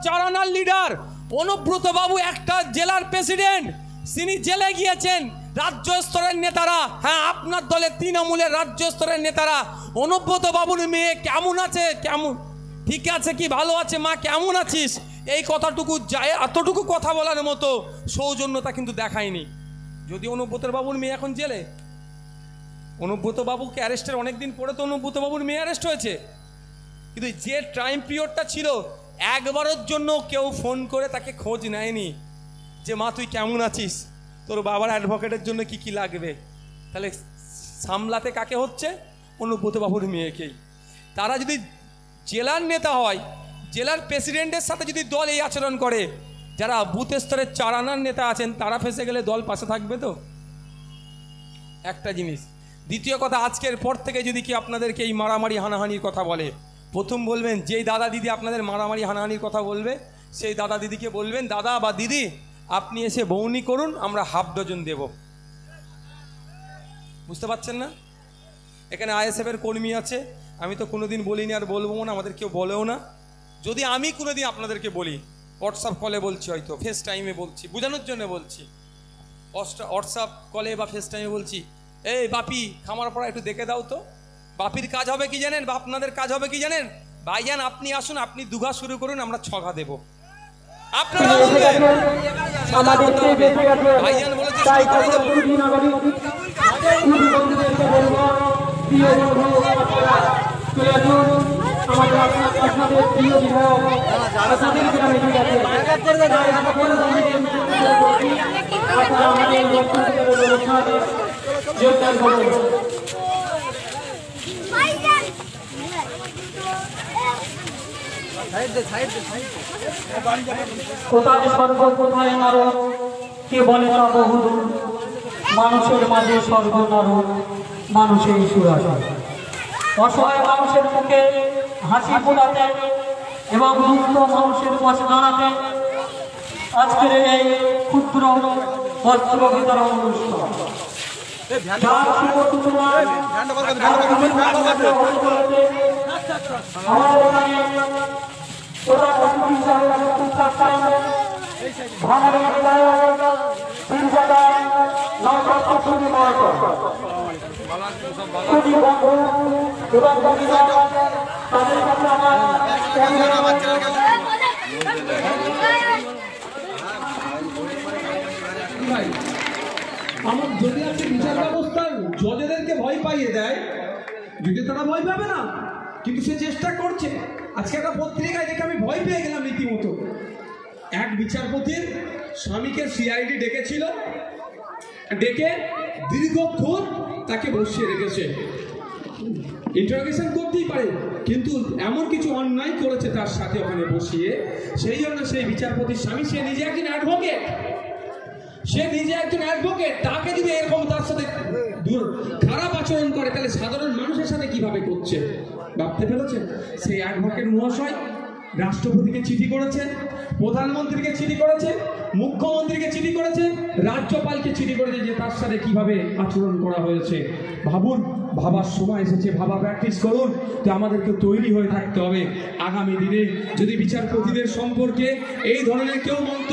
চারানার leader Anubrata বাবু একটা জেলার president, তিনি জেলে গিয়েছেন। রাজ্য স্তরের নেতারা, হ্যাঁ আপনার দলের তৃণমূলের রাজ্য স্তরের নেতারা অনুব্রত বাবুর মেয়ে কেমন আছে, কেমন ঠিক আছে কি ভালো আছে, মা কেমন আছিস, এই কথাটুকু যায় এতটুকু কথা বলার মতো সৌজন্যতা কিন্তু দেখায়নি। যদি অনুব্রত বাবুর মেয়ে এখন জেলে, অনুব্রত বাবুকে অ্যারেস্টের অনেকদিন পরে তো অনুব্রত বাবুর মেয়ে অ্যারেস্ট হয়েছে, কিন্তু যে টাইম পিরিয়ডটা ছিল একবারের জন্য কেউ ফোন করে তাকে খোঁজ নেয়নি যে মা তুই কেমন আছিস, তোর বাবার অ্যাডভোকেটের জন্য কি কি লাগবে। তাহলে সামলাতে কাকে হচ্ছে? অনুব্রত বাবুর মেয়েকেই। তারা যদি জেলার নেতা হয়, জেলার প্রেসিডেন্টের সাথে যদি দল এই আচরণ করে, যারা বুথ স্তরের চারানার নেতা আছেন তারা ফেসে গেলে দল পাশে থাকবে তো? একটা জিনিস। দ্বিতীয় কথা, আজকের পর থেকে যদি কি আপনাদেরকে এই মারামারি হানাহানির কথা বলে, প্রথম বলবেন যেই দাদা দিদি আপনাদের মারামারি হানাহানির কথা বলবে সেই দাদা দিদিকে বলবেন, দাদা বা দিদি আপনি এসে বউনি করুন, আমরা হাফ ডজন দেব। বুঝতে পারছেন না? এখানে আইএসএফের কর্মী আছে, আমি তো কোনোদিন বলিনি আর বলবো না, আমাদের কেউ বলেও না। যদি আমি কোনোদিন আপনাদেরকে বলি, হোয়াটসঅ্যাপ কলে বলছি, হয়তো ফেস টাইমে বলছি, বোঝানোর জন্য বলছি, হোয়াটসঅ্যাপ কলে বা ফেস টাইমে বলছি, এই বাপি খামার পড়া একটু দেখে দাও তো, বাপির কাজ হবে কি জানেন বা আপনাদের কাজ হবে কি জানেন, ভাইজান আপনি আসুন, আপনি দুঘা শুরু করুন, আমরা ছঘা দেব। আপনারা ভাইজান বলেছে কোথায় স্বর্গ কোথায় নরক কে বলে না বহুদূর, মানুষের মাঝে স্বর্গ নরক মানুষের সুরাসন। অসহায় মানুষের মুখে হাসি ফোটাতে এবং দুঃস্থ মানুষের পাশে দাঁড়াতে আজকের এই ক্ষুদ্র বস্ত্র বিতরণ অনুষ্ঠান আমার যদি আছে বিচার ব্যবস্থা জজেদেরকে ভয় পাইয়ে দেয়, যদি তারা ভয় পাবে না, কিন্তু সে চেষ্টা করছে। আজকে একটা পত্রিকায় দেখে আমি ভয় পেয়ে গেলাম রীতিমতো। এক বিচারপতির স্বামীকে সিআইডি ডেকেছিল, ডেকে দীর্ঘক্ষণ তাকে বসিয়ে রেখেছে। ইন্টারোগেশন করতেই পারে, কিন্তু এমন কিছু অন্যায় করেছে তার সাথে ওখানে বসিয়ে, সেই জন্য সেই বিচারপতির স্বামী, সে নিজে একজন অ্যাডভোকেট, তাকে যদি এরকম তার সাথে খারাপ আচরণ করে, তাহলে সাধারণ মানুষের সাথে কিভাবে করছে ভাবতে পেরেছেন? সেই অ্যাডভোকেট মহাশয় রাষ্ট্রপতিকে চিঠি করেছে, প্রধানমন্ত্রীকে চিঠি করেছে, মুখ্যমন্ত্রীকে চিঠি করেছে, রাজ্যপালকে চিঠি করেছে যে তার সাথে কিভাবে আচরণ করা হয়েছে। ভাবুন, ভাবার সময় এসেছে, ভাবা প্র্যাকটিস করুন। তো আমাদেরকে তৈরি হয়ে থাকতে হবে আগামী দিনে যদি বিচারপতিদের সম্পর্কে এই ধরনের কেউ মন্তব্য